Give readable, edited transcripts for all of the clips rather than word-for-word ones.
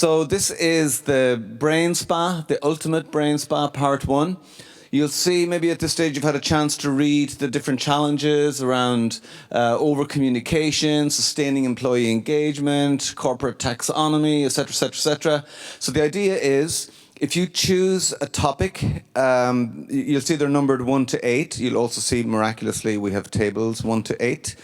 So this is the Brain Spa, the Ultimate Brain Spa, Part 1. You'll see maybe at this stage you've had a chance to read the different challenges around over-communication, sustaining employee engagement, corporate taxonomy, etc., etc., etc. So the idea is, if you choose a topic, you'll see they're numbered 1 to 8. You'll also see, miraculously, we have tables 1 to 8.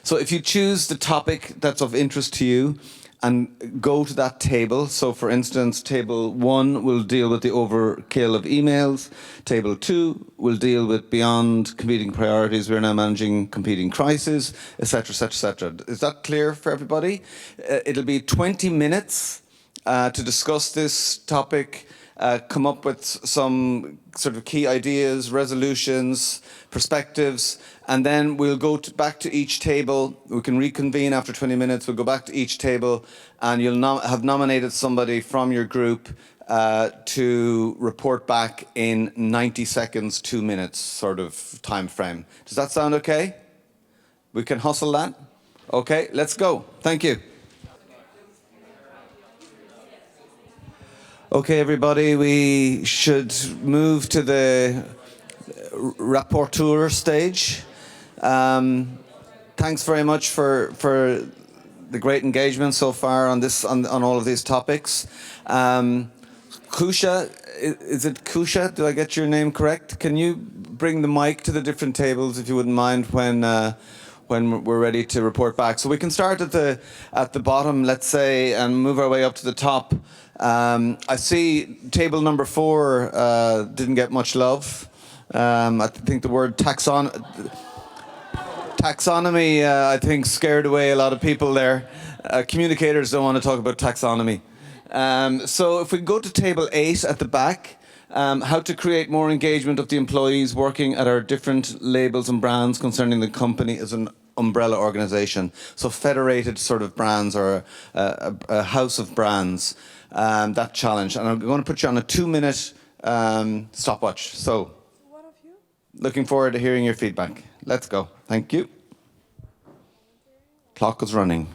So if you choose the topic that's of interest to you, and go to that table. So for instance, table 1 will deal with the overkill of emails. Table 2 will deal with beyond competing priorities. We're now managing competing crises, etc., etc., etc. Is that clear for everybody? It'll be 20 minutes to discuss this topic, come up with some sort of key ideas, resolutions, perspectives, and then we'll go back to each table. We can reconvene after 20 minutes. We'll go back to each table, and you'll have nominated somebody from your group to report back in 90 seconds, 2 minutes sort of time frame. Does that sound okay? We can hustle that? Okay, let's go. Thank you. Okay, everybody, we should move to the rapporteur stage. Thanks very much for the great engagement so far on all of these topics. Kusha, is it Kusha? Did I get your name correct? Can you bring the mic to the different tables, if you wouldn't mind, when we're ready to report back? So we can start at the bottom, let's say, and move our way up to the top. I see table number 4 didn't get much love. I think the word taxonomy, I think, scared away a lot of people there. Communicators don't want to talk about taxonomy. So if we go to table 8 at the back, how to create more engagement of the employees working at our different labels and brands concerning the company as an umbrella organization. So federated sort of brands, or a house of brands, that challenge. And I'm going to put you on a 2-minute stopwatch. So looking forward to hearing your feedback. Let's go. Thank you. Clock is running.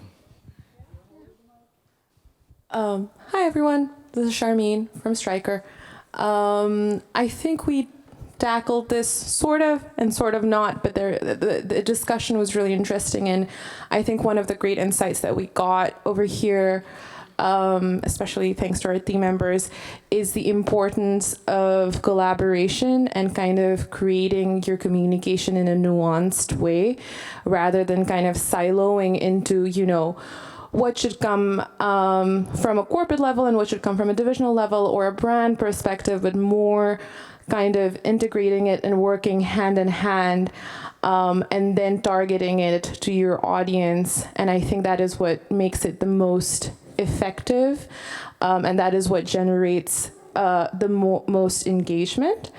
Hi, everyone. This is Charmaine from Stryker. I think we tackled this sort of and sort of not, but the discussion was really interesting. And I think one of the great insights that we got over here, especially thanks to our team members, is the importance of collaboration and kind of creating your communication in a nuanced way, rather than kind of siloing into, what should come from a corporate level and what should come from a divisional level or a brand perspective, but more kind of integrating it and working hand in hand, and then targeting it to your audience. And I think that is what makes it the most effective, and that is what generates the most engagement.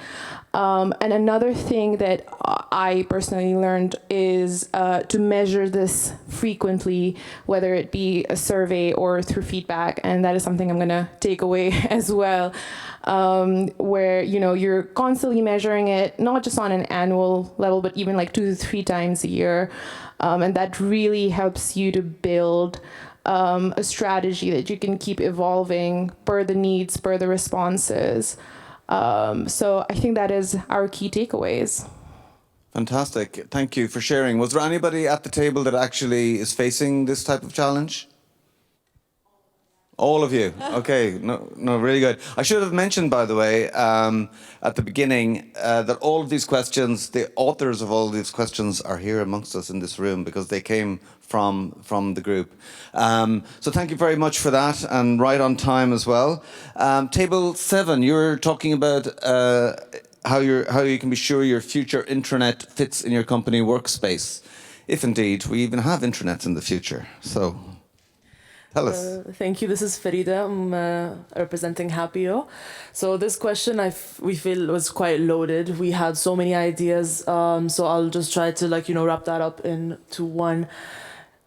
And another thing that I personally learned is to measure this frequently, whether it be a survey or through feedback. And that is something I'm going to take away as well, where, you're constantly measuring it, not just on an annual level, but even like 2 to 3 times a year. And that really helps you to build a strategy that you can keep evolving per the needs, per the responses. So I think that is our key takeaways. Fantastic. Thank you for sharing. Was there anybody at the table that actually is facing this type of challenge? All of you. Okay. No, really good. I should have mentioned, by the way, at the beginning, that all of these questions, the authors of all these questions are here amongst us in this room because they came from the group. So thank you very much for that, and right on time as well. Table 7, you're talking about how you can be sure your future intranet fits in your company workspace, if indeed we even have intranets in the future. So tell us. Thank you. This is Farida. I'm representing Happio. So this question we feel was quite loaded. We had so many ideas. So I'll just try to wrap that up into one.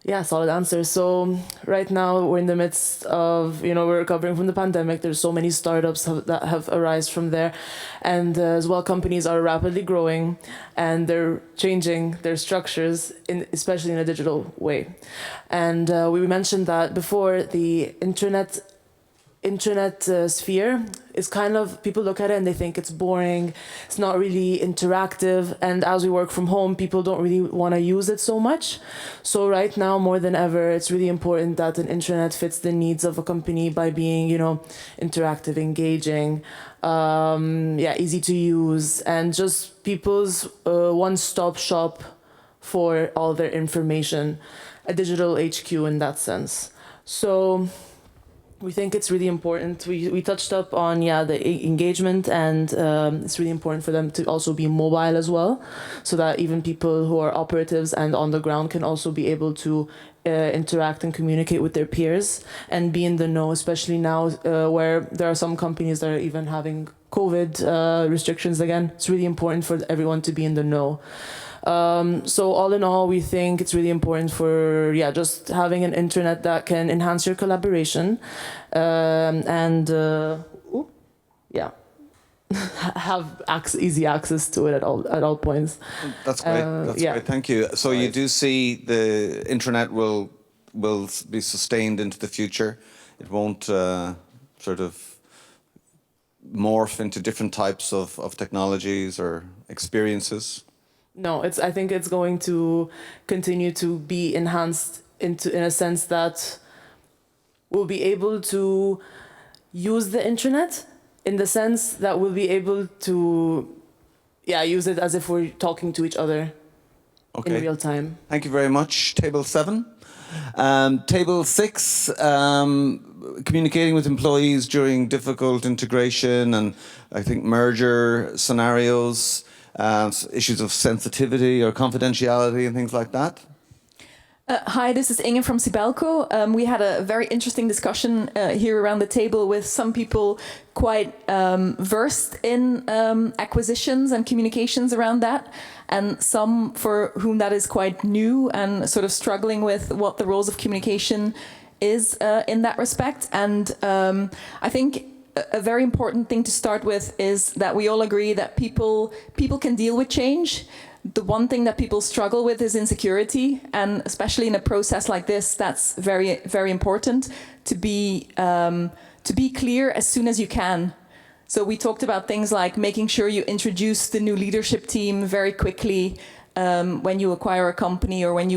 Yeah, solid answer. So right now we're in the midst of, we're recovering from the pandemic. There's so many startups that have arisen from there. And as well, companies are rapidly growing and they're changing their structures, especially in a digital way. And we mentioned that before, the internet sphere is kind of, people look at it and they think it's boring, it's not really interactive, and as we work from home, people don't really want to use it so much. So right now more than ever, it's really important that an intranet fits the needs of a company by being, interactive, engaging, easy to use, and just people's one-stop shop for all their information, a digital HQ in that sense. So we think it's really important. We touched up on the engagement, and it's really important for them to also be mobile as well, so that even people who are operatives and on the ground can also be able to interact and communicate with their peers and be in the know, especially now where there are some companies that are even having COVID restrictions again. It's really important for everyone to be in the know. So all in all, we think it's really important for just having an internet that can enhance your collaboration, and have easy access to it at all points. That's great. That's great. Thank you. So you do see the internet will be sustained into the future. It won't sort of morph into different types of technologies or experiences. No, I think it's going to continue to be enhanced in a sense that we'll be able to use the internet in the sense that we'll be able to use it as if we're talking to each other in real time. Thank you very much. Table 7. Table 6, communicating with employees during difficult integration and I think merger scenarios. Issues of sensitivity or confidentiality and things like that. Hi, this is Inge from Sibelco. We had a very interesting discussion here around the table with some people quite versed in acquisitions and communications around that, and some for whom that is quite new and sort of struggling with what the roles of communication is in that respect. And I think a very important thing to start with is that we all agree that people can deal with change. The one thing that people struggle with is insecurity, and especially in a process like this, that's very, very important to be clear as soon as you can. So we talked about things like making sure you introduce the new leadership team very quickly when you acquire a company or when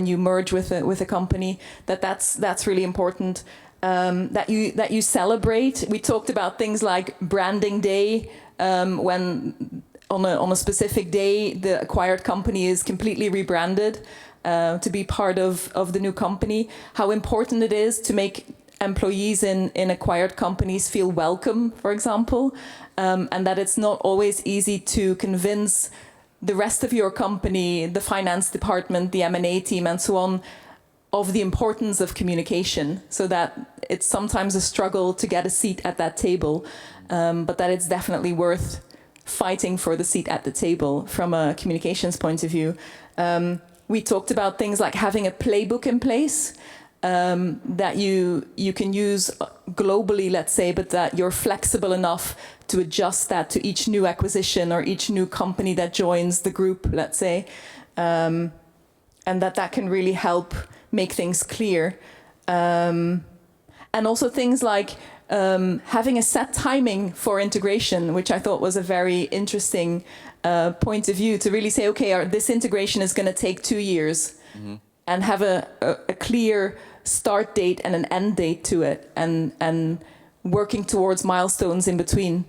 you merge with a company. That's really important. That you celebrate. We talked about things like branding day, when on a specific day the acquired company is completely rebranded to be part of the new company. How important it is to make employees in acquired companies feel welcome, for example, and that it's not always easy to convince the rest of your company, the finance department, the M&A team, and so on, of the importance of communication, so that it's sometimes a struggle to get a seat at that table, but that it's definitely worth fighting for the seat at the table from a communications point of view. We talked about things like having a playbook in place that you can use globally, let's say, but that you're flexible enough to adjust that to each new acquisition or each new company that joins the group, let's say, and that can really help make things clear. And also things like having a set timing for integration, which I thought was a very interesting point of view, to really say, okay, this integration is going to take 2 years, and have a clear start date and an end date to it, and working towards milestones in between.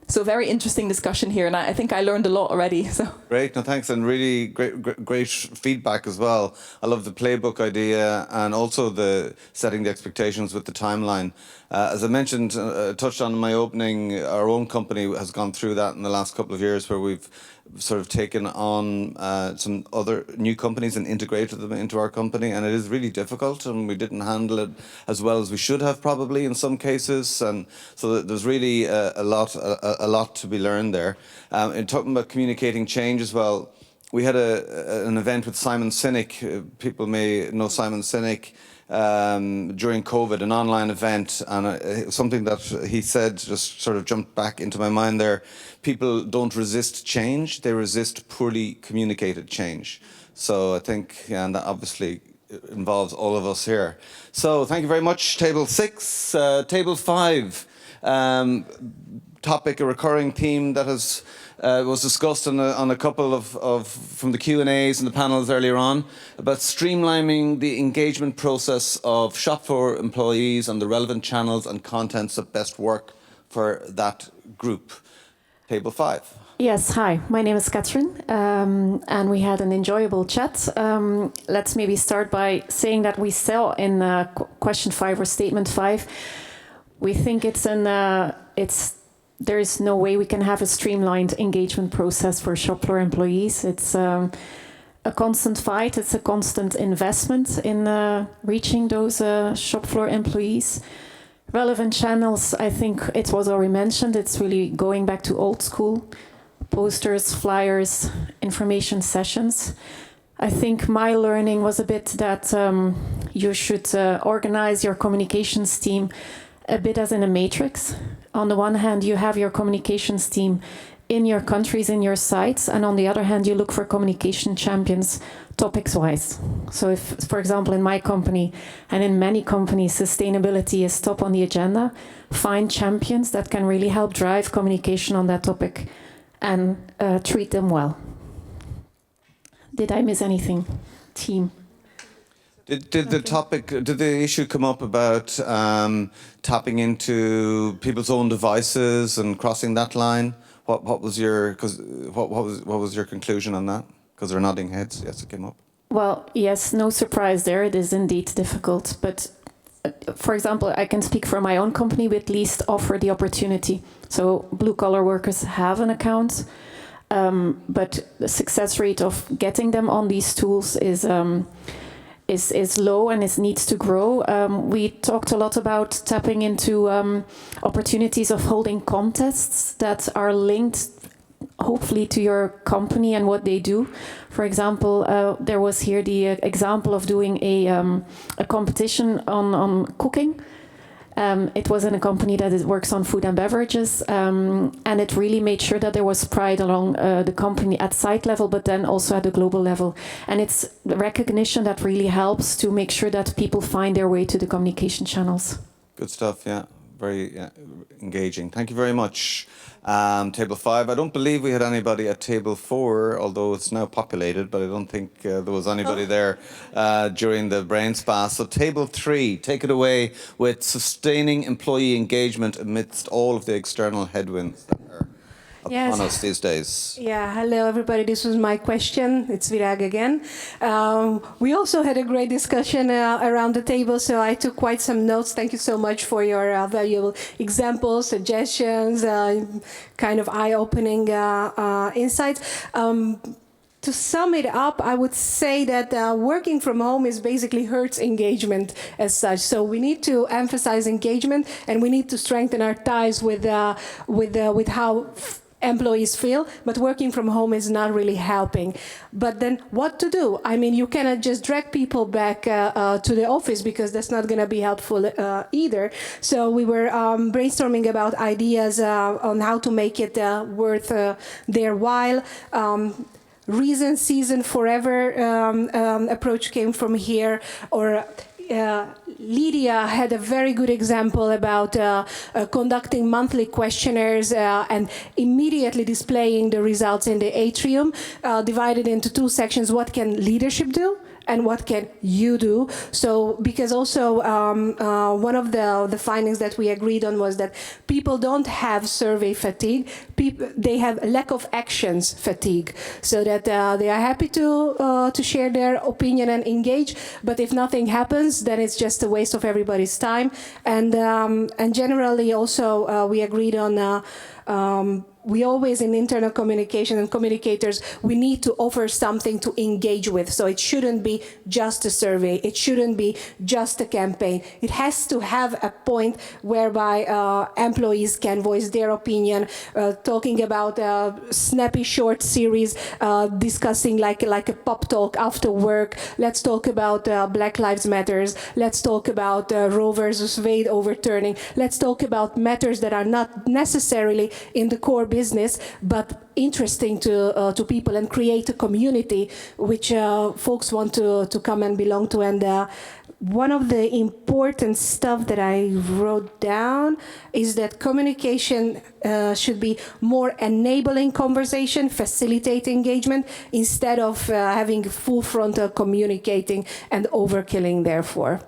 So very interesting discussion here, and I think I learned a lot already. So great, no thanks, and really great feedback as well. I love the playbook idea, and also the setting the expectations with the timeline. As I mentioned, touched on in my opening, our own company has gone through that in the last couple of years, where we've sort of taken on some other new companies and integrated them into our company, and it is really difficult, and we didn't handle it as well as we should have probably in some cases, and so there's really a lot to be learned there. In talking about communicating change as well, we had an event with Simon Sinek. People may know Simon Sinek. During COVID, an online event, and something that he said just sort of jumped back into my mind there. People don't resist change, they resist poorly communicated change. So I think, and that obviously involves all of us here. So thank you very much, Table 6. Table 5, topic, a recurring theme that was discussed on a couple of from the Q&As and the panels earlier on, about streamlining the engagement process of shop floor employees on the relevant channels and contents that best work for that group. Table 5. Yes, hi, my name is Katrin, and we had an enjoyable chat. Let's maybe start by saying that we saw in question 5 or statement 5, we think there is no way we can have a streamlined engagement process for shop floor employees. It's a constant fight, it's a constant investment in reaching those shop floor employees. Relevant channels, I think it was already mentioned, it's really going back to old school. Posters, flyers, information sessions. I think my learning was a bit that you should organize your communications team a bit as in a matrix. On the one hand, you have your communications team in your countries, in your sites, and on the other hand, you look for communication champions topics-wise. So if, for example, in my company and in many companies, sustainability is top on the agenda, find champions that can really help drive communication on that topic and treat them well. Did I miss anything, team? Did the issue come up about tapping into people's own devices and crossing that line? What was your conclusion on that? Because they're nodding heads. Yes, it came up. Well, yes, no surprise there. It is indeed difficult, but for example, I can speak for my own company. We at least offer the opportunity. So blue-collar workers have an account, but the success rate of getting them on these tools is low and it needs to grow. We talked a lot about tapping into opportunities of holding contests that are linked hopefully to your company and what they do. For example, there was here the example of doing a competition on cooking. It was in a company that works on food and beverages, and it really made sure that there was pride along the company at site level, but then also at the global level. And it's the recognition that really helps to make sure that people find their way to the communication channels. Good stuff, yeah. Very engaging. Thank you very much. Table 5. I don't believe we had anybody at table 4, although it's now populated, but I don't think there was anybody there during the brain spa. So table 3, take it away with sustaining employee engagement amidst all of the external headwinds that are upon us these days. Yeah, hello everybody. This was my question. It's Virag again. We also had a great discussion around the table, so I took quite some notes. Thank you so much for your valuable examples, suggestions, kind of eye-opening insights. To sum it up, I would say that working from home is basically hurts engagement as such. So we need to emphasize engagement, and we need to strengthen our ties with how employees feel, but working from home is not really helping. But then what to do? I mean, you cannot just drag people back to the office, because that's not going to be helpful either. So we were brainstorming about ideas on how to make it worth their while. Reason, season, forever approach came from here, or Lydia had a very good example about conducting monthly questionnaires and immediately displaying the results in the atrium, divided into 2 sections. What can leadership do? And what can you do? So, because also one of the findings that we agreed on was that people don't have survey fatigue. They have lack of actions fatigue. So that they are happy to share their opinion and engage, but if nothing happens, then it's just a waste of everybody's time. And generally, also we agreed on we always in internal communication and communicators, we need to offer something to engage with. So it shouldn't be just a survey. It shouldn't be just a campaign. It has to have a point whereby employees can voice their opinion, talking about a snappy short series, discussing like a pop talk after work. Let's talk about Black Lives Matters. Let's talk about Roe versus Wade overturning. Let's talk about matters that are not necessarily in the core business, but interesting to people, and create a community which folks want to come and belong to. And one of the important stuff that I wrote down is that communication should be more enabling conversation, facilitate engagement, instead of having full frontal communicating and overkilling, therefore.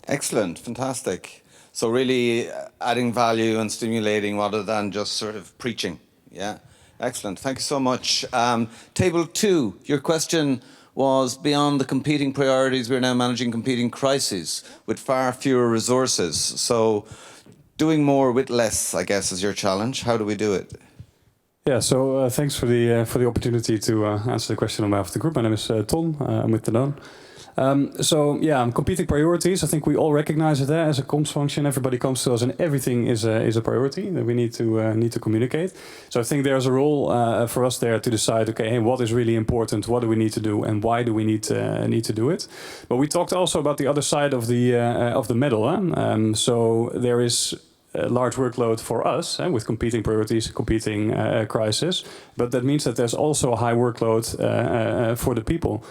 Excellent, fantastic. So really adding value and stimulating rather than just sort of preaching. Yeah, excellent. Thank you so much. Table 2, your question was, beyond the competing priorities, we're now managing competing crises with far fewer resources. So doing more with less, I guess, is your challenge. How do we do it? Yeah, so thanks for the opportunity to answer the question on behalf of the group. My name is Ton. I'm with Danone. Competing priorities. I think we all recognize it as a comms function. Everybody comes to us, and everything is a priority that we need to communicate. So I think there's a role for us there to decide. Okay, hey, what is really important? What do we need to do, and why do we need to do it? But we talked also about the other side of the medal. So there is a large workload for us with competing priorities, competing crises, but that means that there's also a high workload for the people.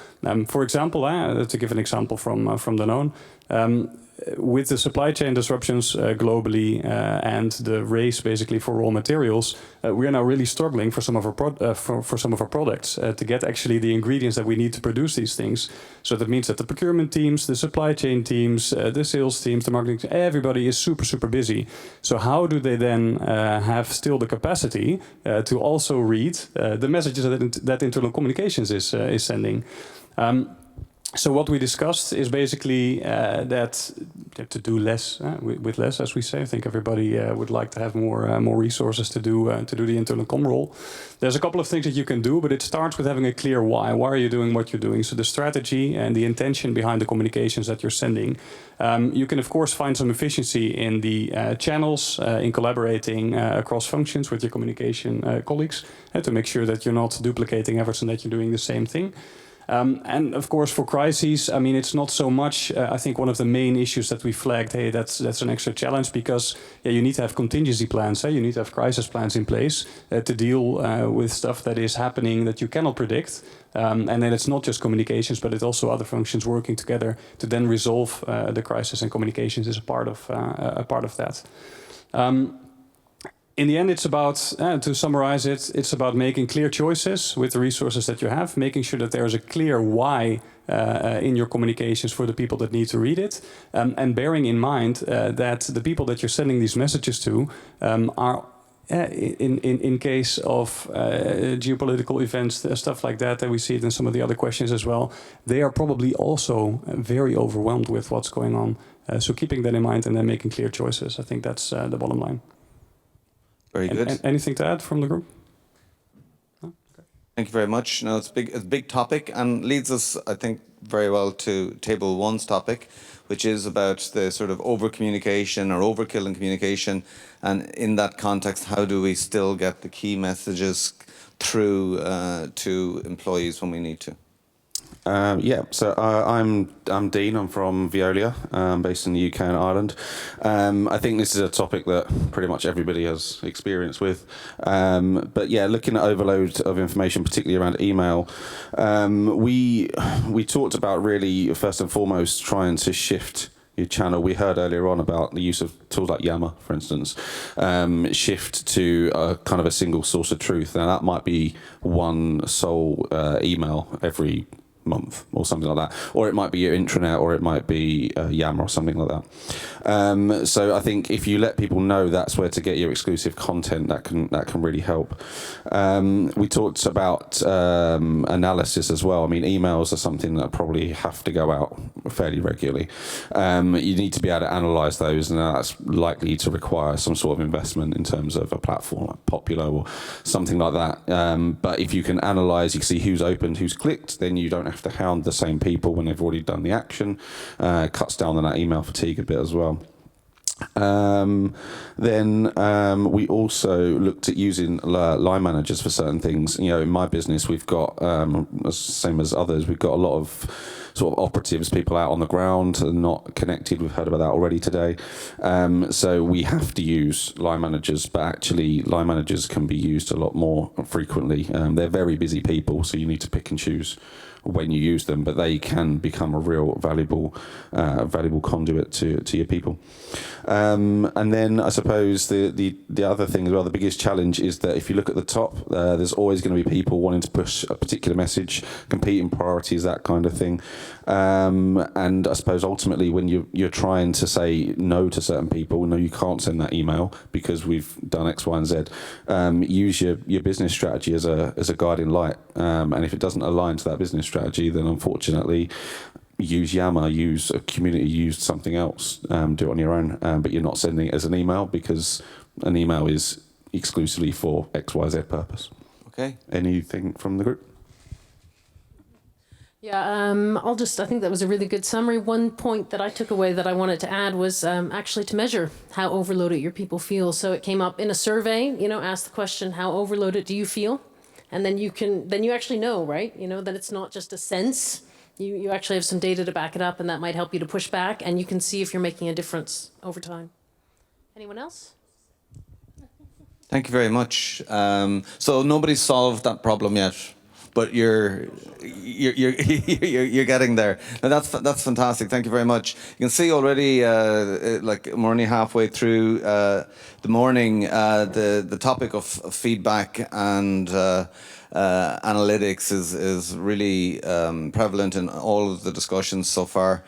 For example, to give an example from Danone, with the supply chain disruptions globally and the race basically for raw materials, we are now really struggling for some of our products to get actually the ingredients that we need to produce these things. So that means that the procurement teams, the supply chain teams, the sales teams, the marketing teams, everybody is super busy. So how do they then have still the capacity to also read the messages that internal communications is sending? So what we discussed is basically that to do less with less, as we say. I think everybody would like to have more resources to do the internal comm role. There's a couple of things that you can do, but it starts with having a clear why. Why are you doing what you're doing? So the strategy and the intention behind the communications that you're sending. You can of course find some efficiency in the channels, in collaborating across functions with your communication colleagues, to make sure that you're not duplicating efforts and that you're doing the same thing. And of course, for crises, I mean, it's not so much. I think one of the main issues that we flagged, hey, that's an extra challenge because you need to have contingency plans. You need to have crisis plans in place to deal with stuff that is happening that you cannot predict. And then it's not just communications, but it's also other functions working together to then resolve the crisis. And communications is a part of that. In the end, it's about, to summarize it, it's about making clear choices with the resources that you have, making sure that there's a clear why in your communications for the people that need to read it, and bearing in mind that the people that you're sending these messages to are, in case of geopolitical events, stuff like that, and we see it in some of the other questions as well, they are probably also very overwhelmed with what's going on. So keeping that in mind and then making clear choices, I think that's the bottom line. Very good. Anything to add from the group? No? Okay. Thank you very much. No, it's a big topic and leads us, I think, very well to table 1's topic, which is about the sort of over-communication or overkill in communication. And in that context, how do we still get the key messages through to employees when we need to? So I'm Dean. I'm from Veolia, based in the UK and Ireland. I think this is a topic that pretty much everybody has experience with. But yeah, looking at overload of information, particularly around email, we talked about really first and foremost trying to shift your channel. We heard earlier on about the use of tools like Yammer, for instance, shift to a kind of a single source of truth. Now that might be one sole email every month or something like that, or it might be your intranet, or it might be Yammer or something like that. So I think if you let people know that's where to get your exclusive content, that can really help. We talked about analysis as well. I mean, emails are something that probably have to go out fairly regularly. You need to be able to analyse those, and that's likely to require some sort of investment in terms of a platform like Popular or something like that. But if you can analyse, you can see who's opened, who's clicked, then you don't have to hound the same people when they've already done the action. Cuts down on that email fatigue a bit as well. Then we also looked at using line managers for certain things. You know, in my business, we've got, same as others, we've got a lot of sort of operatives, people out on the ground and not connected. We've heard about that already today. So we have to use line managers, but actually line managers can be used a lot more frequently. They're very busy people, so you need to pick and choose when you use them, but they can become a real valuable conduit to your people. And then I suppose the other thing as well, the biggest challenge is that if you look at the top, there's always going to be people wanting to push a particular message, competing priorities, that kind of thing. And I suppose ultimately when you're trying to say no to certain people, no, you can't send that email because we've done X, Y, and Z. Use your business strategy as a guiding light. And if it doesn't align to that business strategy, then unfortunately use Yammer, use a community, use something else, do it on your own, but you're not sending it as an email because an email is exclusively for XYZ purpose. Okay. Anything from the group? Yeah, I think that was a really good summary. One point that I took away that I wanted to add was actually to measure how overloaded your people feel. So it came up in a survey, ask the question, how overloaded do you feel? And then you actually know, right? That it's not just a sense. You actually have some data to back it up, and that might help you to push back, and you can see if you're making a difference over time. Anyone else? Thank you very much. So nobody's solved that problem yet, but you're getting there. Now that's fantastic. Thank you very much. You can see already, we're only halfway through the morning. The topic of feedback and analytics is really prevalent in all of the discussions so far.